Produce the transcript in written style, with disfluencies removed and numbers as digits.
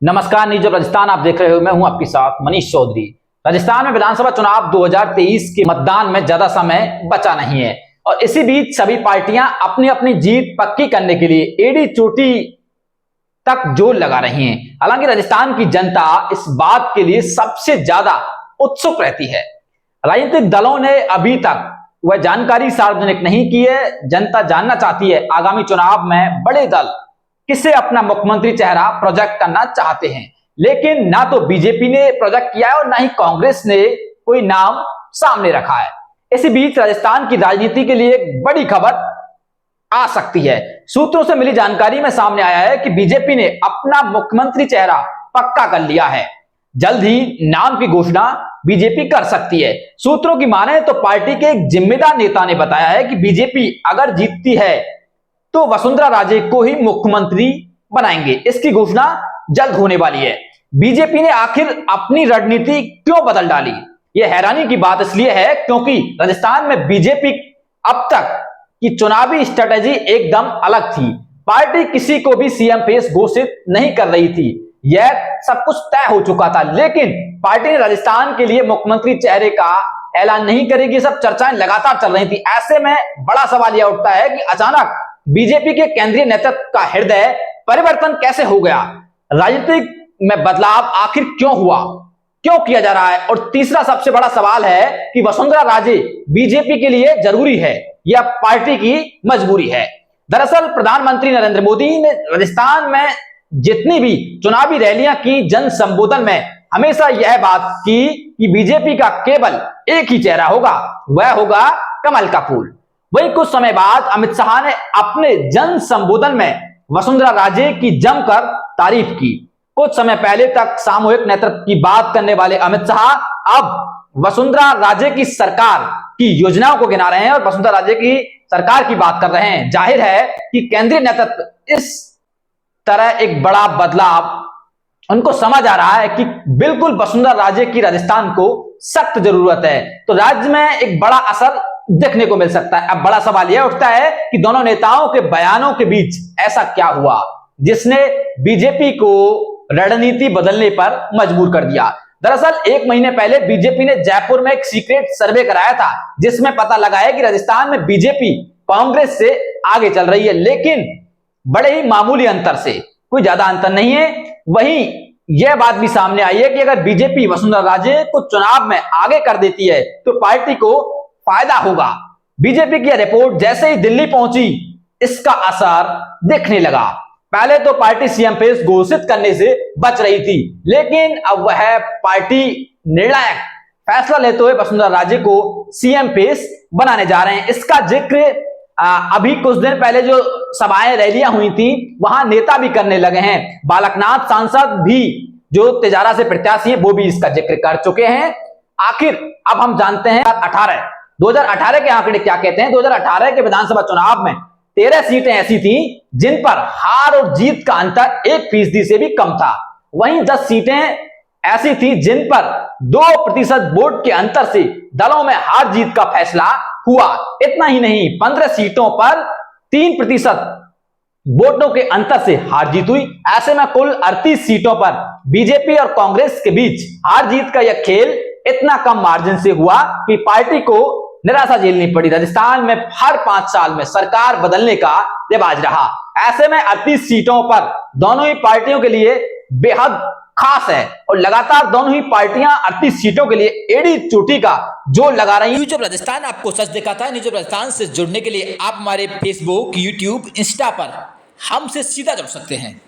नमस्कार, news of Rajasthan आप देख रहे हो। मैं हूं आपके साथ मनीष चौधरी। राजस्थान में विधानसभा चुनाव 2023 के मतदान में ज्यादा समय बचा नहीं है और इसी बीच सभी पार्टियां अपनी अपनी जीत पक्की करने के लिए एड़ी चोटी तक जोर लगा रही हैं। हालांकि राजस्थान की जनता इस बात के लिए सबसे ज्यादा उत्सुक रहती है। राजनीतिक दलों ने अभी तक वह जानकारी सार्वजनिक नहीं की है। जनता जानना चाहती है आगामी चुनाव में बड़े दल किसे अपना मुख्यमंत्री चेहरा प्रोजेक्ट करना चाहते हैं, लेकिन ना तो बीजेपी ने प्रोजेक्ट किया है और ना ही कांग्रेस ने कोई नाम सामने रखा है। इसी बीच राजस्थान की राजनीति के लिए एक बड़ी खबर आ सकती है। सूत्रों से मिली जानकारी में सामने आया है कि बीजेपी ने अपना मुख्यमंत्री चेहरा पक्का कर लिया है। जल्द ही नाम की घोषणा बीजेपी कर सकती है। सूत्रों की माने तो पार्टी के एक जिम्मेदार नेता ने बताया है कि बीजेपी अगर जीतती है तो वसुंधरा राजे को ही मुख्यमंत्री बनाएंगे। इसकी घोषणा जल्द होने वाली है। बीजेपी ने आखिर अपनी रणनीति क्यों बदल डाली? यह हैरानी की बात इसलिए है क्योंकि राजस्थान में बीजेपी अब तक की चुनावी स्ट्रेटेजी एकदम अलग थी। पार्टी किसी को भी सीएम फेस घोषित नहीं कर रही थी, यह सब कुछ तय हो चुका था। लेकिन पार्टी ने राजस्थान के लिए मुख्यमंत्री चेहरे का ऐलान नहीं करेगी, सब चर्चाएं लगातार चल रही थी। ऐसे में बड़ा सवाल यह उठता है कि अचानक बीजेपी के केंद्रीय नेतृत्व का हृदय परिवर्तन कैसे हो गया? राजनीतिक में बदलाव आखिर क्यों हुआ, क्यों किया जा रहा है? और तीसरा सबसे बड़ा सवाल है कि वसुंधरा राजे बीजेपी के लिए जरूरी है या पार्टी की मजबूरी है? दरअसल प्रधानमंत्री नरेंद्र मोदी ने राजस्थान में जितनी भी चुनावी रैलियां की, जन संबोधन में हमेशा यह बात की कि बीजेपी का केवल एक ही चेहरा होगा, वह होगा कमल का फूल। वही कुछ समय बाद अमित शाह ने अपने जन संबोधन में वसुंधरा राजे की जमकर तारीफ की। कुछ समय पहले तक सामूहिक नेतृत्व की बात करने वाले अमित शाह अब वसुंधरा राजे की सरकार की योजनाओं को गिना रहे हैं और वसुंधरा राजे की सरकार की बात कर रहे हैं। जाहिर है कि केंद्रीय नेतृत्व इस तरह एक बड़ा बदलाव उनको समझ आ रहा है कि बिल्कुल वसुंधरा राजे की राजस्थान को सख्त जरूरत है, तो राज्य में एक बड़ा असर देखने को मिल सकता है। अब बड़ा सवाल यह उठता है कि दोनों नेताओं के बयानों के बीच ऐसा क्या हुआ जिसने बीजेपी को रणनीति बदलने पर मजबूर कर दिया? दरअसल एक महीने पहले बीजेपी ने जयपुर में एक सीक्रेट सर्वे कराया था जिसमें पता लगा है कि राजस्थान में बीजेपी कांग्रेस से आगे चल रही है, लेकिन बड़े ही मामूली अंतर से, कोई ज्यादा अंतर नहीं है। वहीं यह बात भी सामने आई है कि अगर बीजेपी वसुंधरा राजे को चुनाव में आगे कर देती है तो पार्टी को फायदा होगा। बीजेपी की रिपोर्ट जैसे ही दिल्ली पहुंची, इसका असर दिखने लगा। पहले तो पार्टी सीएम फेस घोषित करने से बच रही थी, लेकिन अब वह पार्टी निर्णायक फैसला लेते हुए वसुंधरा राजे को सीएम फेस बनाने जा रहे हैं। इसका जिक्र अभी कुछ दिन पहले जो सभाएं रैलियां हुई थी वहां नेता भी करने लगे हैं। बालकनाथ सांसद भी जो तेजारा से प्रत्याशी हैं वो भी इसका जिक्र कर चुके हैं। आखिर अब हम जानते हैं 2018 के आंकड़े क्या कहते हैं। 2018 के विधानसभा चुनाव में 13 सीटें ऐसी थी जिन पर हार और जीत का अंतर 1% से भी कम था। वहीं 10 सीटें ऐसी थी जिन पर 2% वोट के अंतर से दलों में हार जीत का फैसला हुआ। इतना ही नहीं, 15 सीटों पर 3% वोटों के अंतर से हार जीत हुई। ऐसे में कुल 38 सीटों पर बीजेपी और कांग्रेस के बीच हार जीत का यह खेल इतना कम मार्जिन से हुआ कि पार्टी को निराशा झेलनी पड़ी। राजस्थान में हर 5 साल में सरकार बदलने का रिवाज रहा। ऐसे में 38 सीटों पर दोनों ही पार्टियों के लिए बेहद खास है और लगातार दोनों ही पार्टियां 38 सीटों के लिए एड़ी चोटी का जोर लगा रही हैं। न्यूज ऑफ राजस्थान आपको सच दिखाता है। न्यूज ऑफ राजस्थान से जुड़ने के लिए आप हमारे फेसबुक, यूट्यूब, इंस्टा पर हमसे सीधा जुड़ सकते हैं।